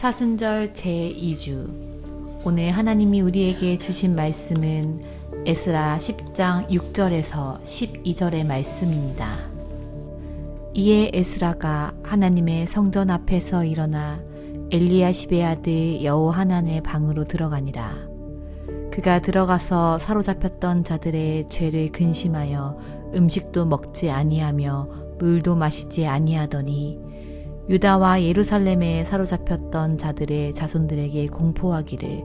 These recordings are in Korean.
사순절 제2주. 오늘 하나님이 우리에게 주신 말씀은 에스라 10장 6절에서 12절의 말씀입니다. 이에 에스라가 하나님의 성전 앞에서 일어나 엘리야십의 아들 여호하난의 방으로 들어가니라. 그가 들어가서 사로잡혔던 자들의 죄를 근심하여 음식도 먹지 아니하며 물도 마시지 아니하더니 유다와 예루살렘에 사로잡혔던 자들의 자손들에게 공포하기를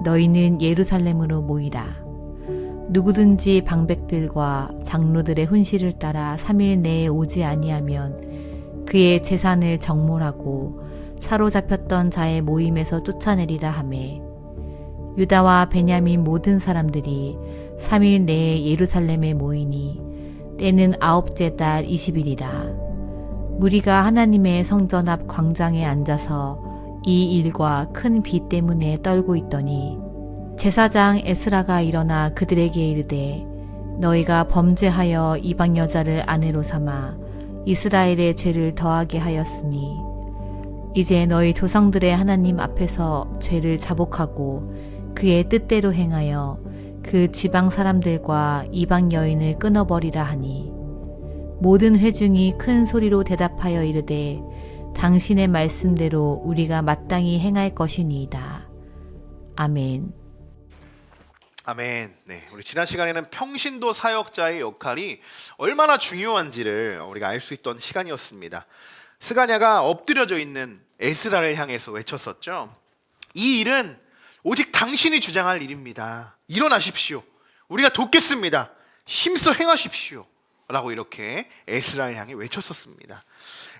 너희는 예루살렘으로 모이라. 누구든지 방백들과 장로들의 훈시를 따라 3일 내에 오지 아니하면 그의 재산을 정몰하고 사로잡혔던 자의 모임에서 쫓아내리라 하매 유다와 베냐민 모든 사람들이 3일 내에 예루살렘에 모이니 때는 9째 달 20일이라. 무리가 하나님의 성전 앞 광장에 앉아서 이 일과 큰 비 때문에 떨고 있더니 제사장 에스라가 일어나 그들에게 이르되 너희가 범죄하여 이방 여자를 아내로 삼아 이스라엘의 죄를 더하게 하였으니 이제 너희 조상들의 하나님 앞에서 죄를 자복하고 그의 뜻대로 행하여 그 지방 사람들과 이방 여인을 끊어버리라 하니 모든 회중이 큰 소리로 대답하여 이르되 당신의 말씀대로 우리가 마땅히 행할 것이니이다. 아멘. 아멘. 네, 우리 지난 시간에는 평신도 사역자의 역할이 얼마나 중요한지를 우리가 알 수 있던 시간이었습니다. 스가냐가 엎드려져 있는 에스라를 향해서 외쳤었죠. 이 일은 오직 당신이 주장할 일입니다. 일어나십시오. 우리가 돕겠습니다. 힘써 행하십시오. 라고 이렇게 에스라를 향해 외쳤었습니다.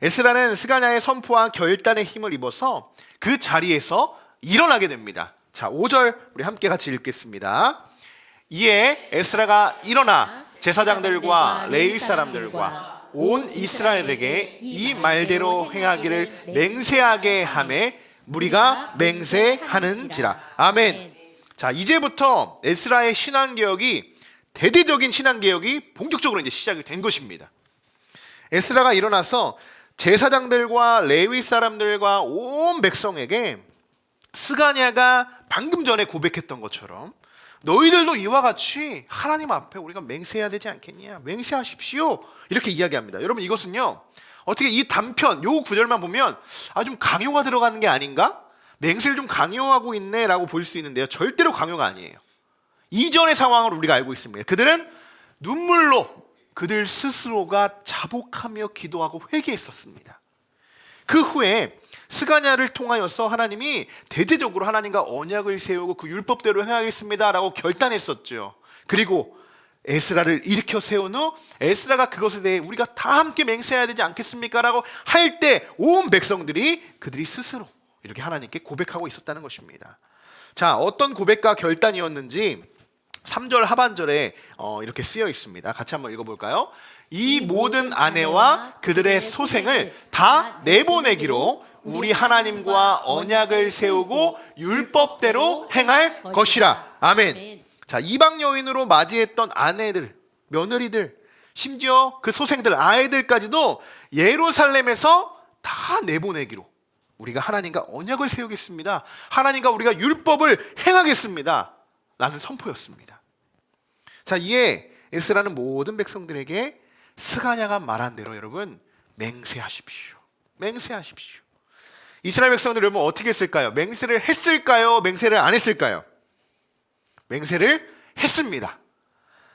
에스라는 스가냐의 선포한 결단의 힘을 입어서 그 자리에서 일어나게 됩니다. 자, 5절 우리 함께 같이 읽겠습니다. 이에 에스라가 일어나 제사장들과 레위 사람들과 온 이스라엘에게 이 말대로 행하기를 맹세하게 하매 무리가 맹세하는지라. 아멘. 자, 이제부터 에스라의 신앙개혁이 대대적인 신앙개혁이 본격적으로 이제 시작이 된 것입니다. 에스라가 일어나서 제사장들과 레위 사람들과 온 백성에게 스가냐가 방금 전에 고백했던 것처럼 너희들도 이와 같이 하나님 앞에 우리가 맹세해야 되지 않겠냐, 맹세하십시오, 이렇게 이야기합니다. 여러분, 이것은요 어떻게 이 단편 요 구절만 보면 좀 강요가 들어가는 게 아닌가, 맹세를 좀 강요하고 있네 라고 볼 수 있는데요, 절대로 강요가 아니에요. 이전의 상황을 우리가 알고 있습니다. 그들은 눈물로 그들 스스로가 자복하며 기도하고 회개했었습니다. 그 후에 스가냐를 통하여서 하나님이 대대적으로 하나님과 언약을 세우고 그 율법대로 행하겠습니다 라고 결단했었죠. 그리고 에스라를 일으켜 세운 후 에스라가 그것에 대해 우리가 다 함께 맹세해야 되지 않겠습니까 라고 할 때 온 백성들이 그들이 스스로 이렇게 하나님께 고백하고 있었다는 것입니다. 자, 어떤 고백과 결단이었는지 3절 하반절에 이렇게 쓰여 있습니다. 같이 한번 읽어볼까요? 이 모든 아내와 그들의 소생을 다 내보내기로 우리 하나님과 언약을 세우고 율법대로 행할 것이라. 아멘. 자, 이방 여인으로 맞이했던 아내들, 며느리들, 심지어 그 소생들, 아이들까지도 예루살렘에서 다 내보내기로 우리가 하나님과 언약을 세우겠습니다. 하나님과 우리가 율법을 행하겠습니다. 라는 선포였습니다. 자, 이에 에스라는 모든 백성들에게 스가냐가 말한 대로 여러분 맹세하십시오. 맹세하십시오. 이스라엘 백성들 여러분 어떻게 했을까요? 맹세를 했을까요? 맹세를 안 했을까요? 맹세를 했습니다.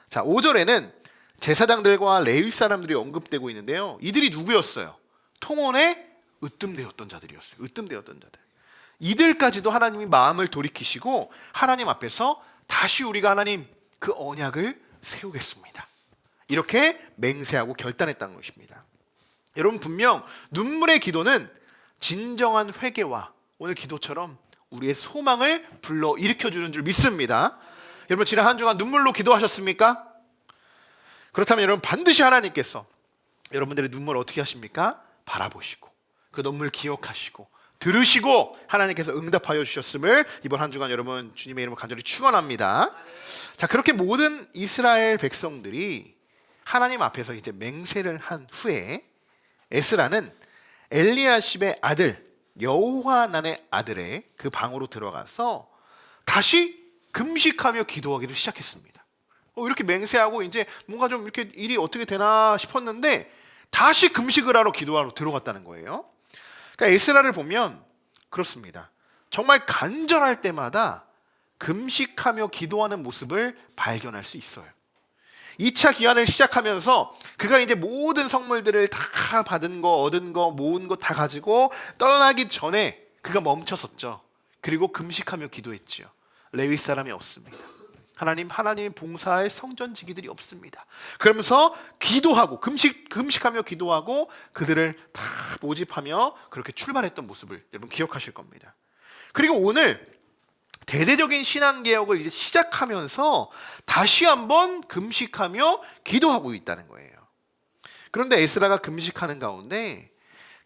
자, 5절에는 제사장들과 레위 사람들이 언급되고 있는데요, 이들이 누구였어요? 통혼에 으뜸되었던 자들이었어요. 으뜸되었던 자들. 이들까지도 하나님이 마음을 돌이키시고 하나님 앞에서 다시 우리가 하나님 그 언약을 세우겠습니다, 이렇게 맹세하고 결단했다는 것입니다. 여러분, 분명 눈물의 기도는 진정한 회개와 오늘 기도처럼 우리의 소망을 불러 일으켜주는 줄 믿습니다. 여러분, 지난 한 주간 눈물로 기도하셨습니까? 그렇다면 여러분 반드시 하나님께서 여러분들의 눈물을 어떻게 하십니까? 바라보시고 그 눈물 기억하시고 들으시고 하나님께서 응답하여 주셨음을 이번 한 주간 여러분 주님의 이름으로 간절히 축원합니다. 자, 그렇게 모든 이스라엘 백성들이 하나님 앞에서 이제 맹세를 한 후에 에스라는 엘리야십의 아들 여호하난의 아들의 그 방으로 들어가서 다시 금식하며 기도하기를 시작했습니다. 이렇게 맹세하고 이제 뭔가 좀 이렇게 일이 어떻게 되나 싶었는데 다시 금식을 하러 기도하러 들어갔다는 거예요. 그러니까 에스라를 보면 그렇습니다. 정말 간절할 때마다 금식하며 기도하는 모습을 발견할 수 있어요. 2차 기한을 시작하면서 그가 이제 모든 성물들을 다 받은 거, 얻은 거, 모은 거 다 가지고 떠나기 전에 그가 멈췄었죠. 그리고 금식하며 기도했지요. 레위 사람이 없습니다. 하나님 봉사할 성전지기들이 없습니다. 그러면서 기도하고 금식하며 기도하고 그들을 다 모집하며 그렇게 출발했던 모습을 여러분 기억하실 겁니다. 그리고 오늘 대대적인 신앙개혁을 이제 시작하면서 다시 한번 금식하며 기도하고 있다는 거예요. 그런데 에스라가 금식하는 가운데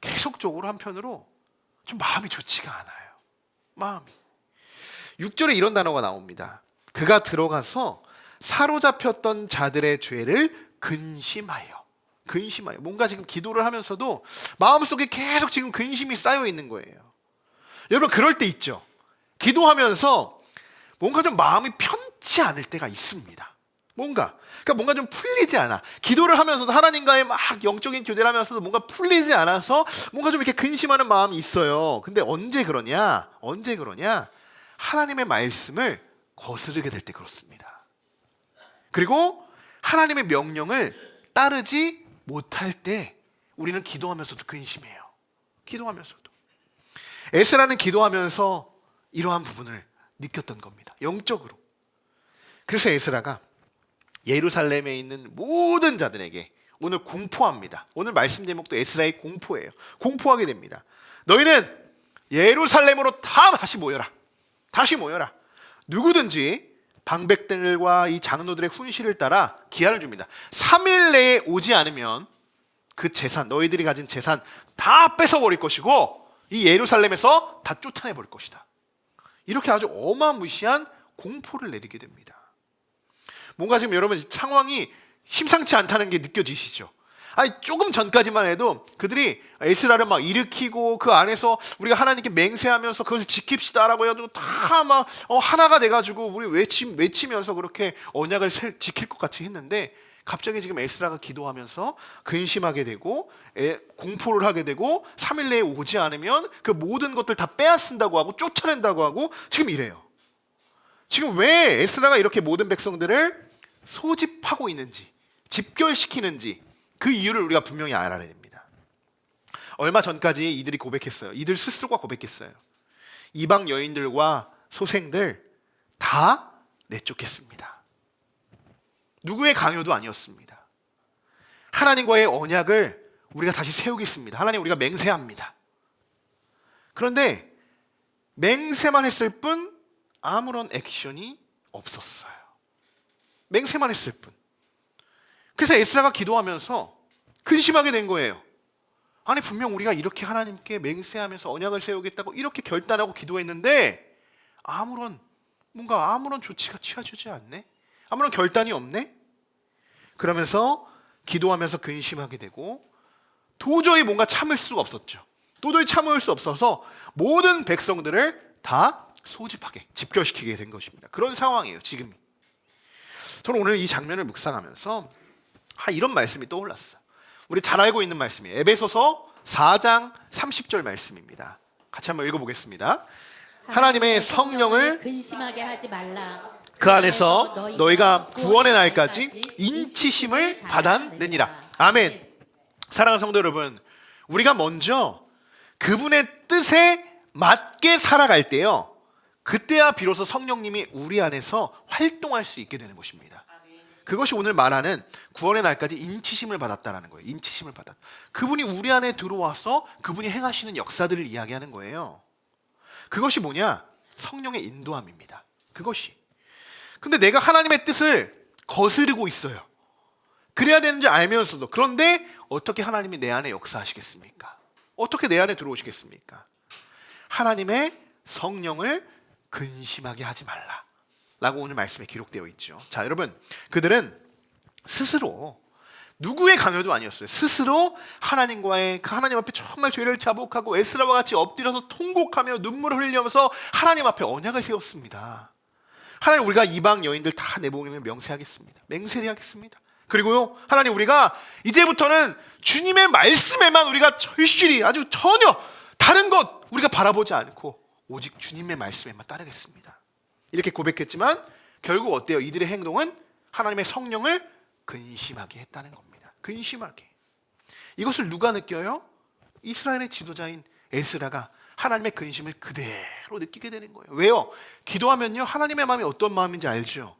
계속적으로 한편으로 좀 마음이 좋지가 않아요. 마음이. 6절에 이런 단어가 나옵니다. 그가 들어가서 사로잡혔던 자들의 죄를 근심하여. 뭔가 지금 기도를 하면서도 마음속에 계속 지금 근심이 쌓여 있는 거예요. 여러분 그럴 때 있죠. 기도하면서 뭔가 좀 마음이 편치 않을 때가 있습니다. 그러니까 뭔가 좀 풀리지 않아. 기도를 하면서도 하나님과의 막 영적인 교제를 하면서도 뭔가 풀리지 않아서 뭔가 좀 이렇게 근심하는 마음이 있어요. 근데 언제 그러냐? 하나님의 말씀을 거스르게 될 때 그렇습니다. 그리고 하나님의 명령을 따르지 못할 때 우리는 기도하면서도 근심해요. 기도하면서도. 에스라는 기도하면서 이러한 부분을 느꼈던 겁니다. 영적으로. 그래서 에스라가 예루살렘에 있는 모든 자들에게 오늘 공포합니다. 오늘 말씀 제목도 에스라의 공포예요. 공포하게 됩니다. 너희는 예루살렘으로 다 다시 모여라. 누구든지 방백들과 이 장로들의 훈시를 따라 기한을 줍니다. 3일 내에 오지 않으면 그 재산, 너희들이 가진 재산 다 뺏어버릴 것이고 이 예루살렘에서 다 쫓아내버릴 것이다. 이렇게 아주 어마무시한 공포를 내리게 됩니다. 뭔가 지금 여러분 상황이 심상치 않다는 게 느껴지시죠? 아니 조금 전까지만 해도 그들이 에스라를 막 일으키고 그 안에서 우리가 하나님께 맹세하면서 그것을 지킵시다라고 해가지고 다 막 하나가 돼가지고 우리 외치면서 그렇게 언약을 지킬 것 같이 했는데 갑자기 지금 에스라가 기도하면서 근심하게 되고 공포를 하게 되고 3일 내에 오지 않으면 그 모든 것들 다 빼앗는다고 하고 쫓아낸다고 하고 지금 이래요. 지금 왜 에스라가 이렇게 모든 백성들을 소집하고 있는지 집결시키는지 그 이유를 우리가 분명히 알아야 됩니다. 얼마 전까지 이들이 고백했어요. 이들 스스로가 고백했어요. 이방 여인들과 소생들 다 내쫓겠습니다. 누구의 강요도 아니었습니다. 하나님과의 언약을 우리가 다시 세우겠습니다. 하나님 우리가 맹세합니다. 그런데 맹세만 했을 뿐 아무런 액션이 없었어요. 맹세만 했을 뿐. 그래서 에스라가 기도하면서 근심하게 된 거예요. 아니 분명 우리가 이렇게 하나님께 맹세하면서 언약을 세우겠다고 이렇게 결단하고 기도했는데 아무런 조치가 취해지지 않네? 아무런 결단이 없네? 그러면서 기도하면서 근심하게 되고 도저히 뭔가 참을 수가 없었죠. 도저히 참을 수 없어서 모든 백성들을 다 소집하게 집결시키게 된 것입니다. 그런 상황이에요 지금이. 저는 오늘 이 장면을 묵상하면서 이런 말씀이 떠올랐어요. 우리 잘 알고 있는 말씀이에요. 에베소서 4장 30절 말씀입니다. 같이 한번 읽어보겠습니다. 하나님의 성령을 근심하게 하지 말라. 그 안에서 너희가 구원의 날까지 인치심을 받았느니라. 아멘. 사랑하는 성도 여러분, 우리가 먼저 그분의 뜻에 맞게 살아갈 때요, 그때야 비로소 성령님이 우리 안에서 활동할 수 있게 되는 것입니다. 그것이 오늘 말하는 구원의 날까지 인치심을 받았다라는 거예요. 인치심을 받았다. 그분이 우리 안에 들어와서 그분이 행하시는 역사들을 이야기하는 거예요. 그것이 뭐냐? 성령의 인도함입니다. 그것이. 근데 내가 하나님의 뜻을 거스르고 있어요. 그래야 되는 줄 알면서도. 그런데 어떻게 하나님이 내 안에 역사하시겠습니까? 어떻게 내 안에 들어오시겠습니까? 하나님의 성령을 근심하게 하지 말라 라고 오늘 말씀에 기록되어 있죠. 자, 여러분, 그들은 스스로 누구의 강요도 아니었어요. 스스로 하나님과의 그 하나님 앞에 정말 죄를 자복하고 에스라와 같이 엎드려서 통곡하며 눈물을 흘리면서 하나님 앞에 언약을 세웠습니다. 하나님, 우리가 이방 여인들 다 내보내면 명세하겠습니다. 맹세하겠습니다. 그리고요, 하나님, 우리가 이제부터는 주님의 말씀에만 우리가 절실히 아주 전혀 다른 것 우리가 바라보지 않고 오직 주님의 말씀에만 따르겠습니다. 이렇게 고백했지만 결국 어때요? 이들의 행동은 하나님의 성령을 근심하게 했다는 겁니다. 근심하게. 이것을 누가 느껴요? 이스라엘의 지도자인 에스라가 하나님의 근심을 그대로 느끼게 되는 거예요. 왜요? 기도하면요, 하나님의 마음이 어떤 마음인지 알죠?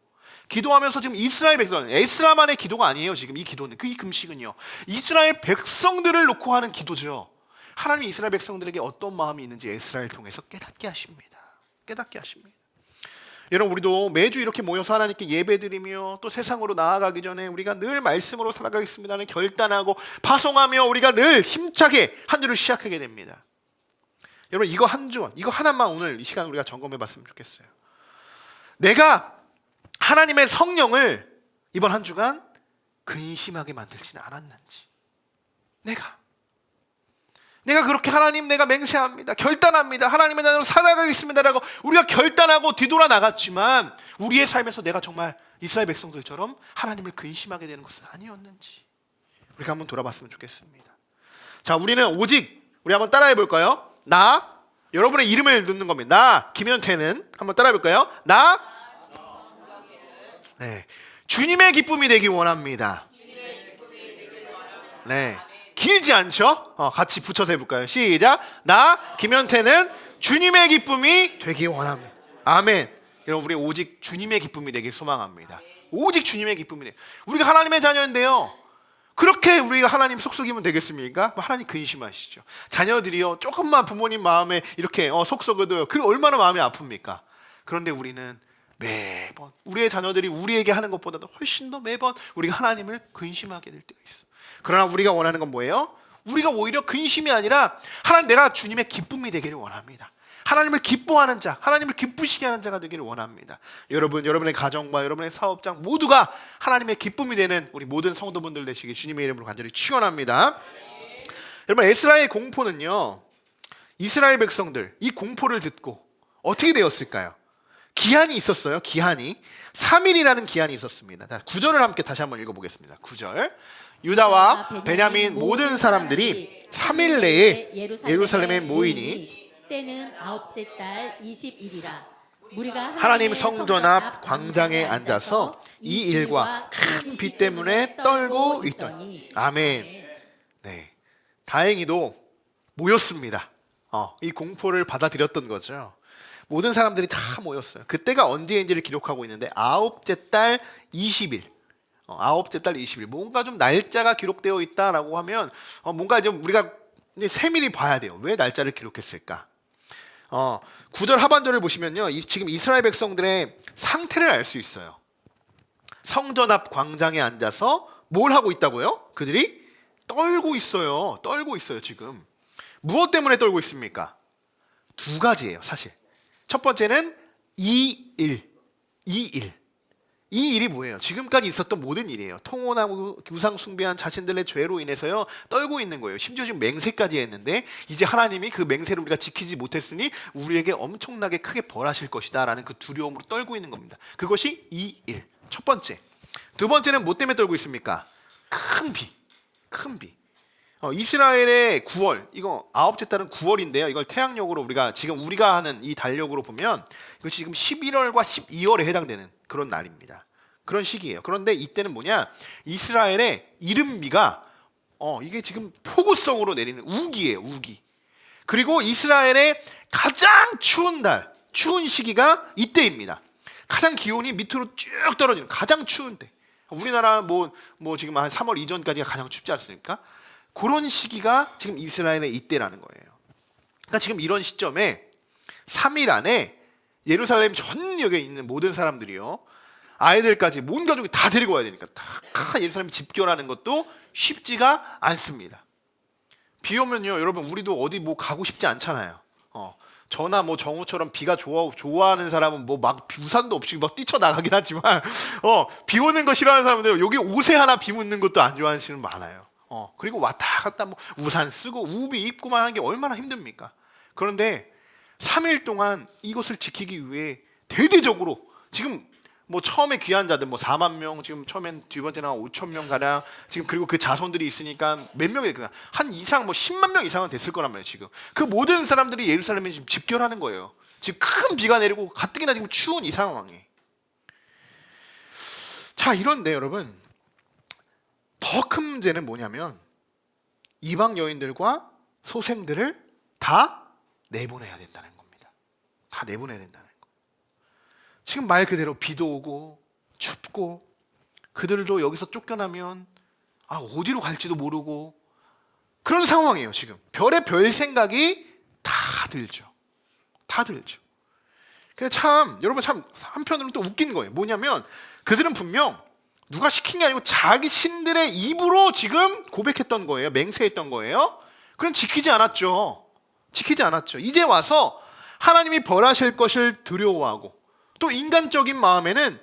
기도하면서 지금 이스라엘 백성, 에스라만의 기도가 아니에요. 지금 이 기도는, 이 금식은요, 이스라엘 백성들을 놓고 하는 기도죠. 하나님이 이스라엘 백성들에게 어떤 마음이 있는지 에스라를 통해서 깨닫게 하십니다. 깨닫게 하십니다. 여러분, 우리도 매주 이렇게 모여서 하나님께 예배드리며 또 세상으로 나아가기 전에 우리가 늘 말씀으로 살아가겠습니다는 결단하고 파송하며 우리가 늘 힘차게 한 주를 시작하게 됩니다. 여러분, 이거 한 주, 이거 하나만 오늘 이 시간 우리가 점검해 봤으면 좋겠어요. 내가 하나님의 성령을 이번 한 주간 근심하게 만들지는 않았는지, 내가 그렇게 하나님, 내가 맹세합니다, 결단합니다, 하나님의 나라로 살아가겠습니다라고 우리가 결단하고 뒤돌아 나갔지만 우리의 삶에서 내가 정말 이스라엘 백성들처럼 하나님을 근심하게 되는 것은 아니었는지 우리가 한번 돌아봤으면 좋겠습니다. 자, 우리는 오직, 우리 한번 따라해 볼까요? 나, 여러분의 이름을 넣는 겁니다. 나 김현태는 한번 따라해 볼까요? 나, 네, 주님의 기쁨이 되기 원합니다. 네, 길지 않죠? 같이 붙여서 해볼까요? 시작. 나 김현태는 주님의 기쁨이 되기 원합니다. 아멘. 여러분, 우리 오직 주님의 기쁨이 되길 소망합니다. 오직 주님의 기쁨이 되길. 우리가 하나님의 자녀인데요, 그렇게 우리가 하나님 속썩이면 되겠습니까? 하나님 근심하시죠. 자녀들이요, 조금만 부모님 마음에 이렇게 속썩어도요, 그 얼마나 마음이 아픕니까? 그런데 우리는 매번 우리의 자녀들이 우리에게 하는 것보다도 훨씬 더 매번 우리가 하나님을 근심하게 될 때가 있어. 그러나 우리가 원하는 건 뭐예요? 우리가 오히려 근심이 아니라 하나님, 내가 주님의 기쁨이 되기를 원합니다. 하나님을 기뻐하는 자, 하나님을 기쁘시게 하는 자가 되기를 원합니다. 여러분, 여러분의 가정과 여러분의 사업장 모두가 하나님의 기쁨이 되는 우리 모든 성도분들 되시길 주님의 이름으로 간절히 축원합니다. 여러분, 에스라의 공포는요, 이스라엘 백성들 이 공포를 듣고 어떻게 되었을까요? 기한이 있었어요. 기한이 3일이라는 기한이 있었습니다. 9절을 함께 다시 한번 읽어보겠습니다. 9절. 유다와 베냐민 모든 사람들이 3일 내에 예루살렘에 모이니 때는 아홉째 달 20일이라. 우리가 하나님 성전 앞 광장에 앉아서 이 일과 큰 비 때문에 떨고 있더니. 아멘. 네, 다행히도 모였습니다. 이 공포를 받아들였던 거죠. 모든 사람들이 다 모였어요. 그때가 언제인지를 기록하고 있는데 아홉째 달 20일. 아홉째 달 20일. 뭔가 좀 날짜가 기록되어 있다라고 하면 뭔가 좀 우리가 이제 세밀히 봐야 돼요. 왜 날짜를 기록했을까? 9절 하반절을 보시면요, 지금 이스라엘 백성들의 상태를 알 수 있어요. 성전 앞 광장에 앉아서 뭘 하고 있다고요? 그들이 떨고 있어요. 떨고 있어요. 지금 무엇 때문에 떨고 있습니까? 두 가지예요, 사실. 첫 번째는 이 일이 뭐예요? 지금까지 있었던 모든 일이에요. 통혼하고 우상 숭배한 자신들의 죄로 인해서요, 떨고 있는 거예요. 심지어 지금 맹세까지 했는데 이제 하나님이 그 맹세를 우리가 지키지 못했으니 우리에게 엄청나게 크게 벌하실 것이다 라는 그 두려움으로 떨고 있는 겁니다. 그것이 이 일, 첫 번째. 두 번째는 뭐 때문에 떨고 있습니까? 큰 비. 이스라엘의 9월, 이거 아홉째 달은 9월인데요. 이걸 태양력으로 우리가 하는 이 달력으로 보면 이것이 지금 11월과 12월에 해당되는 그런 날입니다. 그런 시기예요. 그런데 이때는 뭐냐? 이스라엘의 이른비가 이게 지금 폭우성으로 내리는 우기예요. 우기. 그리고 이스라엘의 가장 추운 시기가 이때입니다. 가장 기온이 밑으로 쭉 떨어지는 가장 추운 때. 우리나라 뭐 지금 한 3월 이전까지가 가장 춥지 않습니까? 그런 시기가 지금 이스라엘의 이때라는 거예요. 그러니까 지금 이런 시점에 3일 안에 예루살렘 전역에 있는 모든 사람들이요, 아이들까지 온 가족이 다 데리고 와야 되니까 다 예루살렘 집결하는 것도 쉽지가 않습니다. 비 오면요, 여러분, 우리도 어디 가고 싶지 않잖아요. 저나 뭐 정우처럼 비가 좋아하는 사람은 뭐 막 우산도 없이 막 뛰쳐나가긴 하지만 비 오는 거 싫어하는 사람들은 여기 옷에 하나 비 묻는 것도 안 좋아하시는 분 많아요. 그리고 왔다 갔다 뭐 우산 쓰고 우비 입고만 하는 게 얼마나 힘듭니까? 그런데 3일 동안 이것을 지키기 위해 대대적으로 지금 뭐 처음에 귀한 자들 뭐 4만 명, 지금 처음엔 두 번째는 5천 명 가량, 지금 그리고 그 자손들이 있으니까 몇 명이 한 이상 뭐 10만 명 이상은 됐을 거란 말이에요. 지금 그 모든 사람들이 예루살렘에 지금 집결하는 거예요. 지금 큰 비가 내리고 가뜩이나 지금 추운 이 상황에. 자, 이런데 여러분 더 큰 문제는 뭐냐면 이방 여인들과 소생들을 다 내보내야 된다는 겁니다. 다 내보내야 된다는 거. 지금 말 그대로 비도 오고 춥고 그들도 여기서 쫓겨나면 어디로 갈지도 모르고 그런 상황이에요. 지금 별의 별 생각이 다 들죠. 다 들죠. 근데 참 여러분 참 한편으로는 또 웃긴 거예요. 뭐냐면 그들은 분명 누가 시킨 게 아니고 자기 신들의 입으로 지금 고백했던 거예요. 맹세했던 거예요. 그럼 지키지 않았죠. 지키지 않았죠. 이제 와서 하나님이 벌하실 것을 두려워하고 또 인간적인 마음에는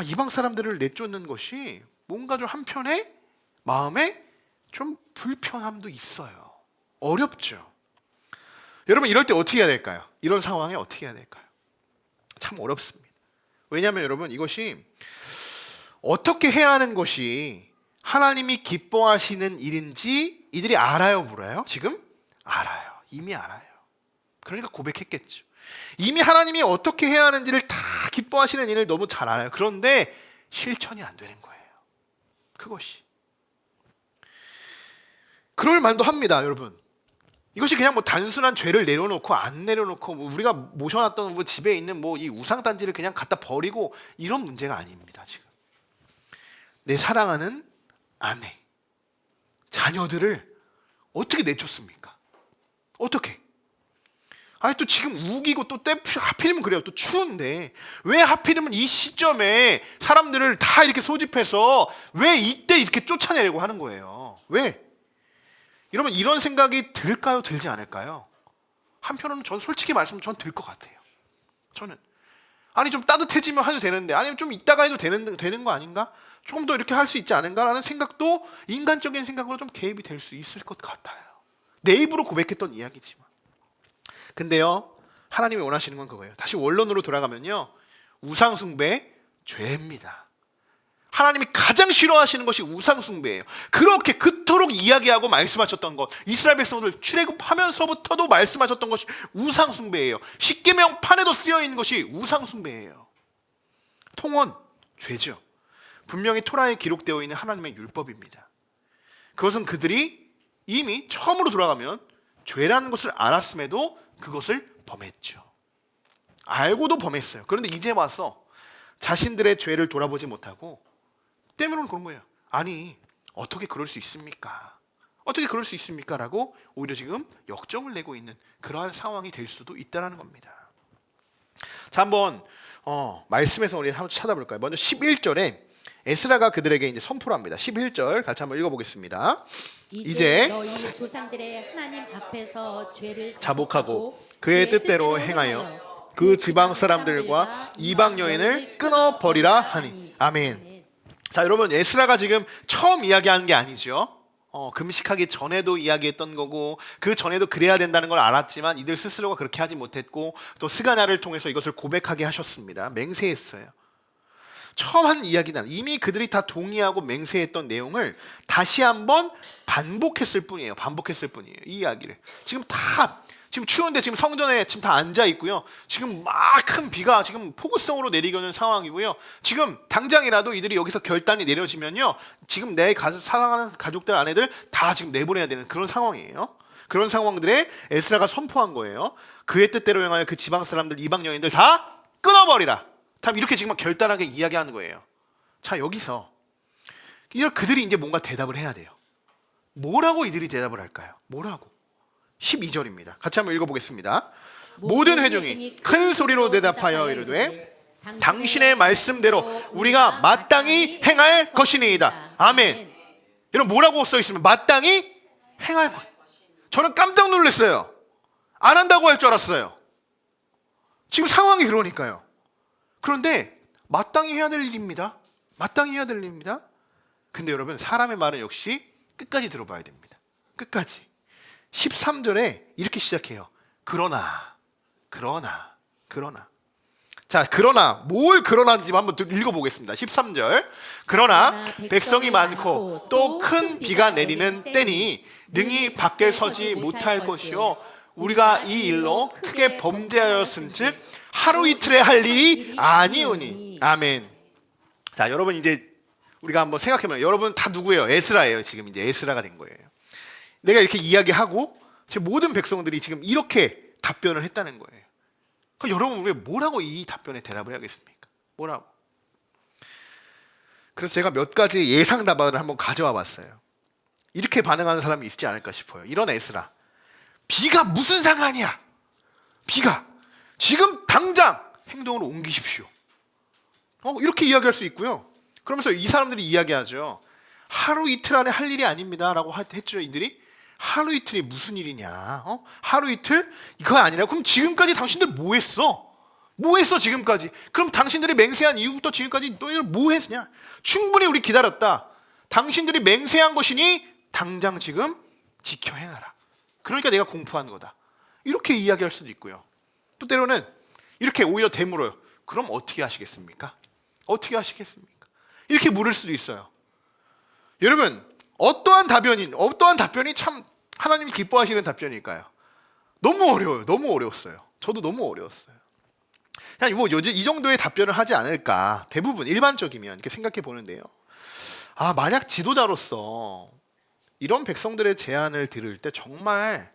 이방 사람들을 내쫓는 것이 뭔가 좀 한편에 마음에 좀 불편함도 있어요. 어렵죠. 여러분 이럴 때 어떻게 해야 될까요? 이런 상황에 어떻게 해야 될까요? 참 어렵습니다. 왜냐하면 여러분 이것이 어떻게 해야 하는 것이 하나님이 기뻐하시는 일인지 이들이 알아요, 몰라요? 지금? 알아요. 이미 알아요. 그러니까 고백했겠죠. 이미 하나님이 어떻게 해야 하는지를 다 기뻐하시는 일을 너무 잘 알아요. 그런데 실천이 안 되는 거예요. 그것이. 그럴 만도 합니다, 여러분. 이것이 그냥 뭐 단순한 죄를 내려놓고 안 내려놓고 뭐 우리가 모셔놨던 뭐 집에 있는 뭐 이 우상단지를 그냥 갖다 버리고 이런 문제가 아닙니다, 지금. 내 사랑하는 아내, 자녀들을 어떻게 내쫓습니까? 어떻게? 또 지금 우기고 또 하필이면 그래요. 또 추운데 왜 하필이면 이 시점에 사람들을 다 이렇게 소집해서 왜 이때 이렇게 쫓아내려고 하는 거예요? 왜? 여러분 이런 생각이 들까요? 들지 않을까요? 한편으로는 전 솔직히 말씀은 전 들 것 같아요. 저는 좀 따뜻해지면 해도 되는데 아니면 좀 이따가 해도 되는 거 아닌가? 조금 더 이렇게 할 수 있지 않은가라는 생각도 인간적인 생각으로 좀 개입이 될 수 있을 것 같아요. 내 입으로 고백했던 이야기지만. 근데요, 하나님이 원하시는 건 그거예요. 다시 원론으로 돌아가면요, 우상숭배 죄입니다. 하나님이 가장 싫어하시는 것이 우상숭배예요. 그렇게 그토록 이야기하고 말씀하셨던 것, 이스라엘 백성들 출애굽하면서부터도 말씀하셨던 것이 우상숭배예요. 십계명판에도 쓰여 있는 것이 우상숭배예요. 통원 죄죠. 분명히 토라에 기록되어 있는 하나님의 율법입니다. 그것은 그들이 이미 처음으로 돌아가면 죄라는 것을 알았음에도 그것을 범했죠. 알고도 범했어요. 그런데 이제 와서 자신들의 죄를 돌아보지 못하고 때문에 그런 거예요. 어떻게 그럴 수 있습니까? 어떻게 그럴 수 있습니까? 라고 오히려 지금 역정을 내고 있는 그러한 상황이 될 수도 있다는 겁니다. 자, 한번 말씀에서 우리 한번 찾아볼까요? 먼저 11절에 에스라가 그들에게 이제 선포를 합니다. 11절 같이 한번 읽어보겠습니다. 이제 너희 조상들의 하나님 앞에서 죄를 자복하고 그의 뜻대로 행하여 그 지방 사람들과 이방 여인을 끊어버리라 하니. 아멘. 자, 여러분 에스라가 지금 처음 이야기하는 게 아니죠. 금식하기 전에도 이야기했던 거고 그 전에도 그래야 된다는 걸 알았지만 이들 스스로가 그렇게 하지 못했고 또 스가냐를 통해서 이것을 고백하게 하셨습니다. 맹세했어요. 처음 한 이야기는 이미 그들이 다 동의하고 맹세했던 내용을 다시 한번 반복했을 뿐이에요. 이 이야기를. 지금 추운데 지금 성전에 지금 다 앉아 있고요. 지금 막 큰 비가 지금 폭우성으로 내리고 있는 상황이고요. 지금 당장이라도 이들이 여기서 결단이 내려지면요. 지금 내 사랑하는 가족들 아내들 다 지금 내보내야 되는 그런 상황이에요. 그런 상황들에 에스라가 선포한 거예요. 그의 뜻대로 행하여 그 지방 사람들 이방 여인들 다 끊어버리라. 다 이렇게 지금 결단하게 이야기하는 거예요. 자, 여기서 그들이 이제 뭔가 대답을 해야 돼요. 뭐라고 이들이 대답을 할까요? 뭐라고? 12절입니다. 같이 한번 읽어보겠습니다. 모든 회중이 큰 소리로 대답하여 이르되 당신의 말씀대로 우리가 마땅히 행할 것이니이다. 아멘. 여러분 뭐라고 써 있으면 마땅히 행할 것. 저는 깜짝 놀랐어요. 안 한다고 할 줄 알았어요. 지금 상황이 그러니까요. 그런데 마땅히 해야 될 일입니다. 마땅히 해야 될 일입니다. 근데 여러분, 사람의 말은 역시 끝까지 들어봐야 됩니다. 끝까지. 13절에 이렇게 시작해요. 그러나. 자, 그러나 뭘 그러나인지 한번 읽어보겠습니다. 13절. 그러나 백성이 많고 또 큰 비가 내리는 때니 능히 밖에 서지 못할 것이요 우리가 이 일로 크게 범죄하였은즉 하루 이틀에 할 일이 아니오니. 아멘. 자, 여러분, 이제 우리가 한번 생각해보면, 여러분 다 누구예요? 에스라예요. 지금 이제 에스라가 된 거예요. 내가 이렇게 이야기하고 지금 모든 백성들이 지금 이렇게 답변을 했다는 거예요. 그럼 여러분, 우리가 뭐라고 이 답변에 대답을 해야겠습니까? 뭐라고? 그래서 제가 몇 가지 예상 답안을 한번 가져와 봤어요. 이렇게 반응하는 사람이 있지 않을까 싶어요. 이런 에스라, 비가 무슨 상관이야? 비가 지금 당장 행동으로 옮기십시오. 이렇게 이야기할 수 있고요. 그러면서 이 사람들이 이야기하죠. 하루 이틀 안에 할 일이 아닙니다 라고 했죠. 이들이 하루 이틀이 무슨 일이냐? 하루 이틀? 이거 아니라 그럼 지금까지 당신들 뭐 했어? 뭐 했어 지금까지? 그럼 당신들이 맹세한 이후부터 지금까지 너희들 뭐 했냐? 충분히 우리 기다렸다. 당신들이 맹세한 것이니 당장 지금 지켜 행하라. 그러니까 내가 공포한 거다. 이렇게 이야기할 수도 있고요. 또 때로는 이렇게 오히려 되물어요. 그럼 어떻게 하시겠습니까? 어떻게 하시겠습니까? 이렇게 물을 수도 있어요. 여러분, 어떠한 답변이 참 하나님이 기뻐하시는 답변일까요? 너무 어려워요. 너무 어려웠어요. 저도 너무 어려웠어요. 그냥 뭐 이 정도의 답변을 하지 않을까. 대부분 일반적이면 이렇게 생각해 보는데요. 만약 지도자로서 이런 백성들의 제안을 들을 때 정말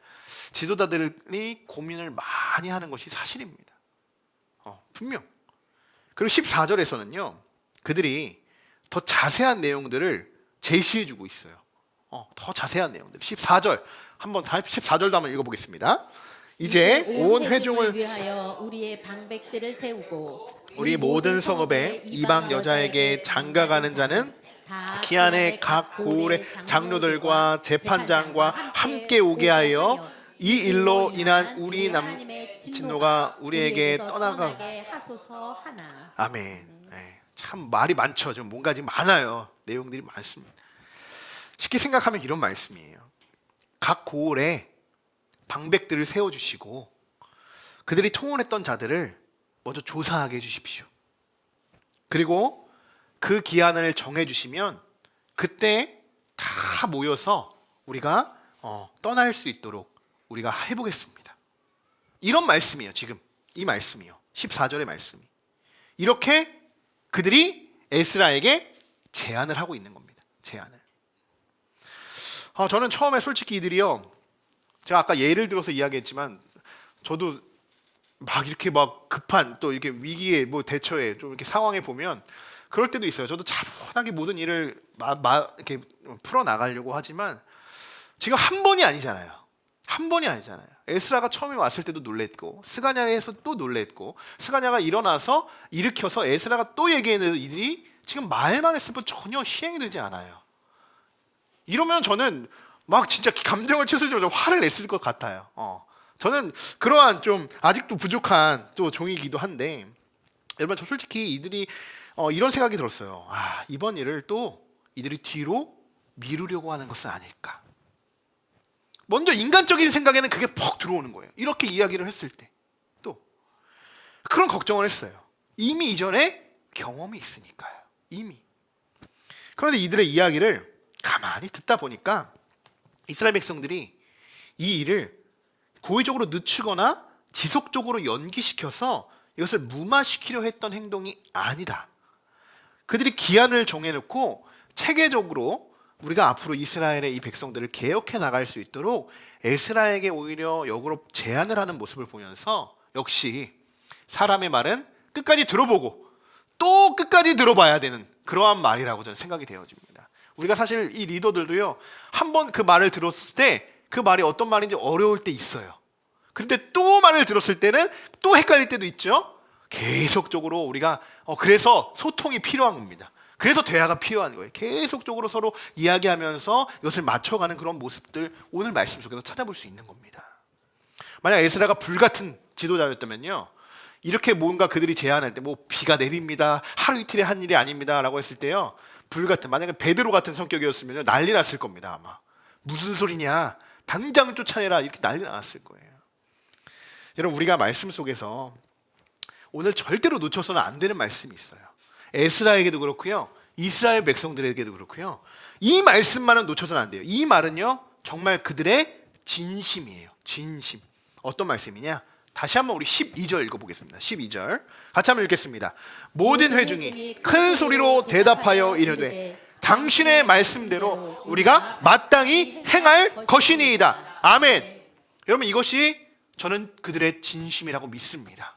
지도자들이 고민을 많이 하는 것이 사실입니다. 분명. 그리고 14절에서는요, 그들이 더 자세한 내용들을 제시해주고 있어요. 더 자세한 내용들. 14절 한번 14절도 한번 읽어보겠습니다. 이제 온 회중을 위하여 우리의 방백들을 세우고 우리 모든 성읍에 이방 여자에게 장가가는 자는 기한의 각 고을의 장로들과 재판장과 함께 오게 하여 이 일로 인한 우리 진노가 우리에게 떠나가게 하소서 하나. 아멘. 네, 참 말이 많죠. 좀 뭔가 지금 많아요. 내용들이 많습니다. 쉽게 생각하면 이런 말씀이에요. 각 고을에 방백들을 세워주시고 그들이 통혼했던 자들을 먼저 조사하게 해주십시오. 그리고 그 기한을 정해주시면 그때 다 모여서 우리가 떠날 수 있도록 우리가 해보겠습니다. 이런 말씀이에요. 지금 이 말씀이요. 14절의 말씀이. 이렇게 그들이 에스라에게 제안을 하고 있는 겁니다. 제안을. 저는 처음에 솔직히 이들이요, 제가 아까 예를 들어서 이야기했지만 저도 막 이렇게 막 급한 또 이렇게 위기에 뭐 대처에 좀 이렇게 상황에 보면 그럴 때도 있어요. 저도 차분하게 모든 일을 이렇게 풀어 나가려고 하지만 지금 한 번이 아니잖아요. 한 번이 아니잖아요. 에스라가 처음에 왔을 때도 놀랬고 스가냐에서 또 놀랬고 스가냐가 일어나서 일으켜서 에스라가 또 얘기했는데 이들이 지금 말만 했을 뿐 전혀 시행이 되지 않아요. 이러면 저는 막 진짜 감정을 치솟으면서 화를 냈을 것 같아요. 저는 그러한 좀 아직도 부족한 또 종이기도 한데, 여러분, 저 솔직히 이들이 이런 생각이 들었어요. 이번 일을 또 이들이 뒤로 미루려고 하는 것은 아닐까. 먼저 인간적인 생각에는 그게 퍽 들어오는 거예요. 이렇게 이야기를 했을 때 또 그런 걱정을 했어요. 이미 이전에 경험이 있으니까요. 이미. 그런데 이들의 이야기를 가만히 듣다 보니까 이스라엘 백성들이 이 일을 고의적으로 늦추거나 지속적으로 연기시켜서 이것을 무마시키려 했던 행동이 아니다. 그들이 기한을 정해놓고 체계적으로 우리가 앞으로 이스라엘의 이 백성들을 개혁해 나갈 수 있도록 에스라에게 오히려 역으로 제안을 하는 모습을 보면서 역시 사람의 말은 끝까지 들어보고 또 끝까지 들어봐야 되는 그러한 말이라고 저는 생각이 되어집니다. 우리가 사실 이 리더들도요, 한번 그 말을 들었을 때 그 말이 어떤 말인지 어려울 때 있어요. 그런데 또 말을 들었을 때는 또 헷갈릴 때도 있죠. 계속적으로 우리가 그래서 소통이 필요한 겁니다. 그래서 대화가 필요한 거예요. 계속적으로 서로 이야기하면서 이것을 맞춰가는 그런 모습들 오늘 말씀 속에서 찾아볼 수 있는 겁니다. 만약 에스라가 불같은 지도자였다면요, 이렇게 뭔가 그들이 제안할 때 뭐 비가 내립니다, 하루 이틀에 한 일이 아닙니다 라고 했을 때요, 불같은, 만약에 베드로 같은 성격이었으면 난리 났을 겁니다. 아마 무슨 소리냐, 당장 쫓아내라, 이렇게 난리 났을 거예요. 여러분, 우리가 말씀 속에서 오늘 절대로 놓쳐서는 안 되는 말씀이 있어요. 에스라에게도 그렇고요, 이스라엘 백성들에게도 그렇고요. 이 말씀만은 놓쳐서는 안 돼요. 이 말은요, 정말 그들의 진심이에요. 진심. 어떤 말씀이냐? 다시 한번 우리 12절 읽어보겠습니다. 12절 같이 한번 읽겠습니다. 모든 회중이 큰 소리로 대답하여 이르되 당신의 말씀대로 우리가 마땅히 행할 것이니이다. 아멘. 여러분, 이것이 저는 그들의 진심이라고 믿습니다.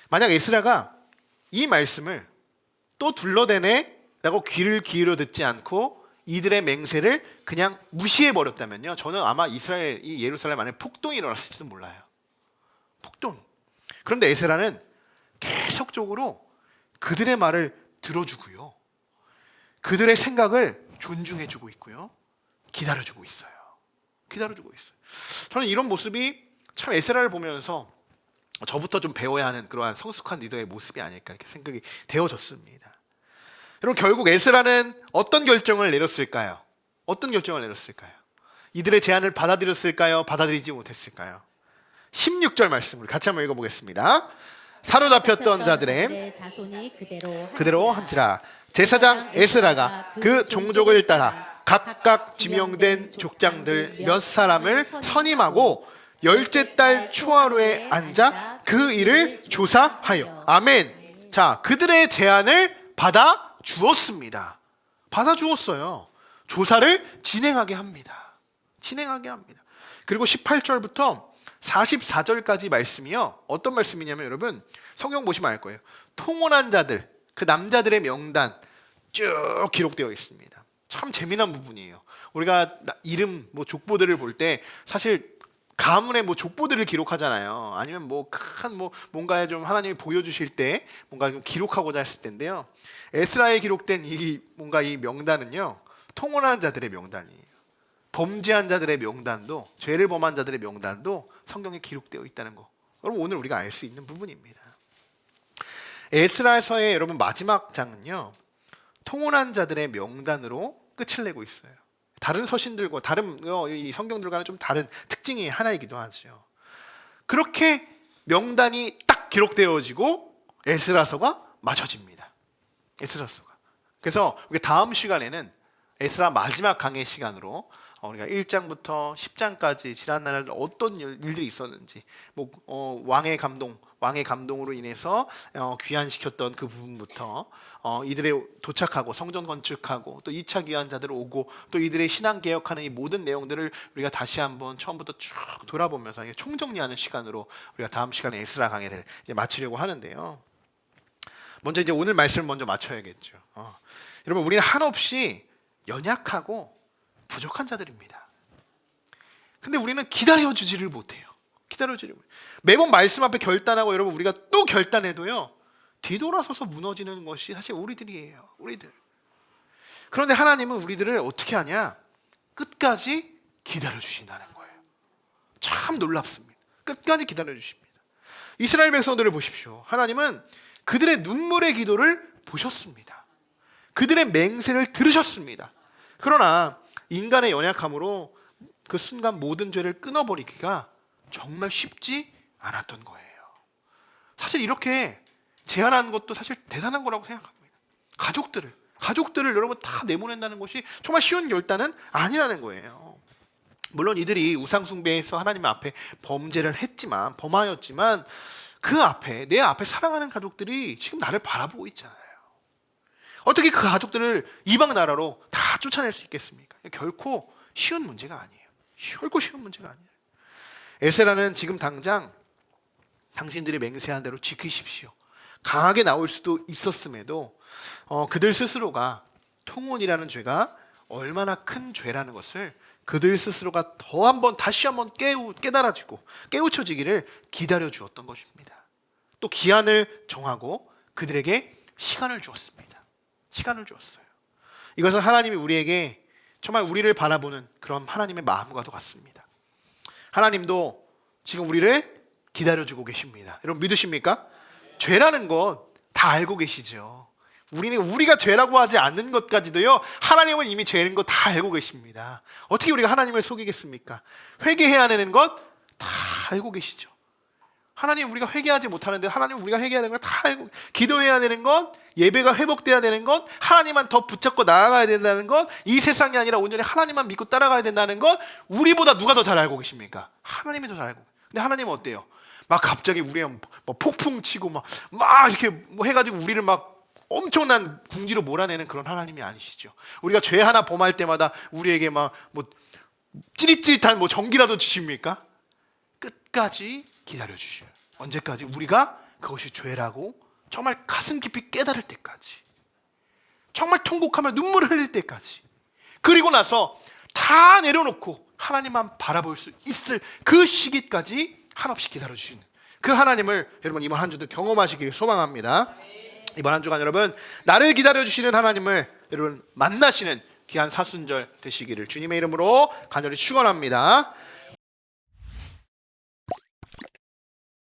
만약 에스라가 이 말씀을 또 둘러대네 라고 귀를 기울여 듣지 않고 이들의 맹세를 그냥 무시해 버렸다면요, 저는 아마 이스라엘, 이 예루살렘 안에 폭동이 일어났을지도 몰라요. 폭동. 그런데 에스라는 계속적으로 그들의 말을 들어주고요, 그들의 생각을 존중해주고 있고요, 기다려주고 있어요. 기다려주고 있어요. 저는 이런 모습이 참 에스라를 보면서 저부터 좀 배워야 하는 그러한 성숙한 리더의 모습이 아닐까, 이렇게 생각이 되어졌습니다. 여러분, 결국 에스라는 어떤 결정을 내렸을까요? 어떤 결정을 내렸을까요? 이들의 제안을 받아들였을까요? 받아들이지 못했을까요? 16절 말씀을 같이 한번 읽어보겠습니다. 사로잡혔던 자들의 자손이 그대로 한지라. 제사장 에스라가 그 종족을 따라 각각 지명된 족장들 몇 사람을 선임하고 열째 달 초하루에 앉아 그 일을 조사하여. 아멘. 자, 그들의 제안을 받아 주었습니다. 받아 주었어요. 조사를 진행하게 합니다. 진행하게 합니다. 그리고 18절부터 44절까지 말씀이요, 어떤 말씀이냐면, 여러분 성경 보시면 알 거예요. 통혼한 자들, 그 남자들의 명단 쭉 기록되어 있습니다. 참 재미난 부분이에요. 우리가 이름, 뭐 족보들을 볼 때 사실 가문의 뭐 족보들을 기록하잖아요. 아니면 뭐 큰 뭐 뭔가에 좀 하나님이 보여주실 때 뭔가 좀 기록하고자 했을 텐데요, 에스라에 기록된 이 뭔가 이 명단은요, 통혼한 자들의 명단이에요. 범죄한 자들의 명단도, 죄를 범한 자들의 명단도 성경에 기록되어 있다는 거, 여러분 오늘 우리가 알 수 있는 부분입니다. 에스라서의 여러분 마지막 장은요, 통혼한 자들의 명단으로 끝을 내고 있어요. 다른 서신들과 다른 이 성경들과는 좀 다른 특징이 하나이기도 하죠. 그렇게 명단이 딱 기록되어지고 에스라서가 마쳐집니다. 에스라서가. 그래서 우리 다음 시간에는 에스라 마지막 강의 시간으로 우리가 1장부터 10장까지 지난날 어떤 일들이 있었는지, 뭐 왕의 감동으로 인해서 귀환시켰던 그 부분부터 이들의 도착하고 성전 건축하고 또 2차 귀환자들 오고 또 이들의 신앙 개혁하는 이 모든 내용들을 우리가 다시 한번 처음부터 쭉 돌아보면서 총정리하는 시간으로 우리가 다음 시간에 에스라 강의를 이제 마치려고 하는데요. 먼저 이제 오늘 말씀을 먼저 맞춰야겠죠. 여러분, 우리는 한없이 연약하고 부족한 자들입니다. 근데 우리는 기다려주지를 못해요. 기다려주지를 못해요. 매번 말씀 앞에 결단하고, 여러분 우리가 또 결단해도요, 뒤돌아서서 무너지는 것이 사실 우리들이에요. 우리들. 그런데 하나님은 우리들을 어떻게 하냐? 끝까지 기다려주신다는 거예요. 참 놀랍습니다. 끝까지 기다려주십니다. 이스라엘 백성들을 보십시오. 하나님은 그들의 눈물의 기도를 보셨습니다. 그들의 맹세를 들으셨습니다. 그러나 인간의 연약함으로 그 순간 모든 죄를 끊어버리기가 정말 쉽지 않았던 거예요. 사실 이렇게 제안한 것도 사실 대단한 거라고 생각합니다. 가족들을 여러분 다 내보낸다는 것이 정말 쉬운 결단은 아니라는 거예요. 물론 이들이 우상 숭배에서 하나님 앞에 범하였지만 그 앞에, 내 앞에 사랑하는 가족들이 지금 나를 바라보고 있잖아요. 어떻게 그 가족들을 이방 나라로 다 쫓아낼 수 있겠습니까? 결코 쉬운 문제가 아니에요. 결코 쉬운 문제가 아니에요. 에스라는 지금 당장 당신들이 맹세한 대로 지키십시오, 강하게 나올 수도 있었음에도 그들 스스로가 통혼이라는 죄가 얼마나 큰 죄라는 것을 그들 스스로가 다시 한번 깨달아지고 깨우쳐지기를 기다려 주었던 것입니다. 또 기한을 정하고 그들에게 시간을 주었습니다. 시간을 주었어요. 이것은 하나님이 우리에게 정말 우리를 바라보는 그런 하나님의 마음과도 같습니다. 하나님도 지금 우리를 기다려주고 계십니다. 여러분 믿으십니까? 죄라는 것 다 알고 계시죠. 우리가 죄라고 하지 않는 것까지도요, 하나님은 이미 죄인 거 다 알고 계십니다. 어떻게 우리가 하나님을 속이겠습니까? 회개해야 되는 것 다 알고 계시죠. 하나님, 우리가 회개하지 못하는데 하나님, 우리가 회개해야 되는 거 다 알고, 기도해야 되는 것, 예배가 회복돼야 되는 것, 하나님만 더 붙잡고 나아가야 된다는 것, 이 세상이 아니라 온전히 하나님만 믿고 따라가야 된다는 것, 우리보다 누가 더 잘 알고 계십니까? 하나님이 더 잘 알고. 근데 하나님은 어때요? 막 갑자기 우리가 뭐 폭풍 치고 막 이렇게 뭐 해가지고 우리를 막 엄청난 궁지로 몰아내는 그런 하나님이 아니시죠. 우리가 죄 하나 범할 때마다 우리에게 막 뭐 찌릿찌릿한 뭐 전기라도 주십니까? 끝까지 기다려 주셔요. 언제까지? 우리가 그것이 죄라고 정말 가슴 깊이 깨달을 때까지, 정말 통곡하며 눈물을 흘릴 때까지, 그리고 나서 다 내려놓고 하나님만 바라볼 수 있을 그 시기까지 한없이 기다려 주시는 그 하나님을 여러분 이번 한 주도 경험하시기를 소망합니다. 이번 한 주간 여러분, 나를 기다려 주시는 하나님을 여러분 만나시는 귀한 사순절 되시기를 주님의 이름으로 간절히 축원합니다.